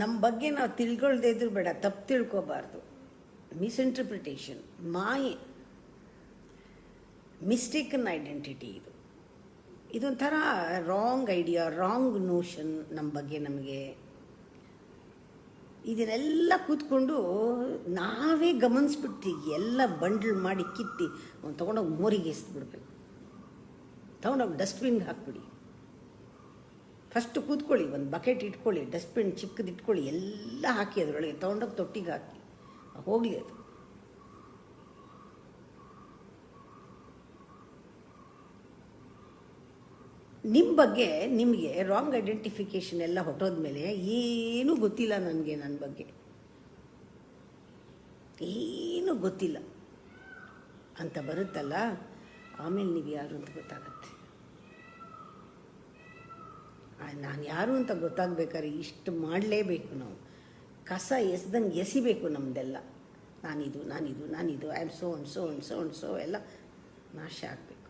ನಮ್ಮ ಬಗ್ಗೆ ನಾವು ತಿಳ್ಕೊಳ್ದೇ ಇದ್ರೂ ಬೇಡ, ತಪ್ಪು ತಿಳ್ಕೊಬಾರ್ದು. ಮಿಸ್ಇಂಟರ್ಪ್ರಿಟೇಷನ್, ಮಾಯೆ, ಮಿಸ್ಟೇಕನ್ ಐಡೆಂಟಿಟಿ ಇದೊಂಥರ ರಾಂಗ್ ಐಡಿಯಾ, ರಾಂಗ್ ನೋಷನ್ ನಮ್ಮ ಬಗ್ಗೆ ನಮಗೆ. ಇದನ್ನೆಲ್ಲ ಕೂತ್ಕೊಂಡು ನಾವೇ ಗಮನಿಸ್ಬಿಡ್ತೀವಿ, ಎಲ್ಲ ಬಂಡ್ಲ್ ಮಾಡಿ ಕಿತ್ತಿ ತೊಗೊಂಡೋಗಿ ಮೋರಿಗೆ ಎಸ್ಬಿಡ್ಬೇಕು, ತೊಗೊಂಡೋಗಿ ಡಸ್ಟ್ಬಿನ್ಗೆ ಹಾಕ್ಬಿಡಿ. ಫಸ್ಟು ಕೂತ್ಕೊಳ್ಳಿ, ಒಂದು ಬಕೆಟ್ ಇಟ್ಕೊಳ್ಳಿ, ಡಸ್ಟ್ಬಿನ್ ಚಿಕ್ಕದು ಇಟ್ಕೊಳ್ಳಿ, ಎಲ್ಲ ಹಾಕಿ ಅದರೊಳಗೆ ತೊಗೊಂಡೋಗಿ ತೊಟ್ಟಿಗೆ ಹಾಕಿ ಹೋಗಲಿ. ಅದು ನಿಮ್ಮ ಬಗ್ಗೆ ನಿಮಗೆ ರಾಂಗ್ ಐಡೆಂಟಿಫಿಕೇಷನ್ ಎಲ್ಲ ಹೊಟ್ಟೋದ್ಮೇಲೆ ಏನೂ ಗೊತ್ತಿಲ್ಲ ನನಗೆ, ನನ್ನ ಬಗ್ಗೆ ಏನೂ ಗೊತ್ತಿಲ್ಲ ಅಂತ ಬರುತ್ತಲ್ಲ, ಆಮೇಲೆ ನೀವು ಯಾರು ಅಂತ ಗೊತ್ತಾಗತ್ತೆ. ನಾನು ಯಾರು ಅಂತ ಗೊತ್ತಾಗಬೇಕಾದ್ರೆ ಇಷ್ಟು ಮಾಡಲೇಬೇಕು ನಾವು. ಕಸ ಎಸ್ದಂಗೆ ಎಸಿಬೇಕು ನಮ್ಮದೆಲ್ಲ. ನಾನಿದು I am so and so and so and so ಎಲ್ಲ ನಾಶ ಆಗಬೇಕು.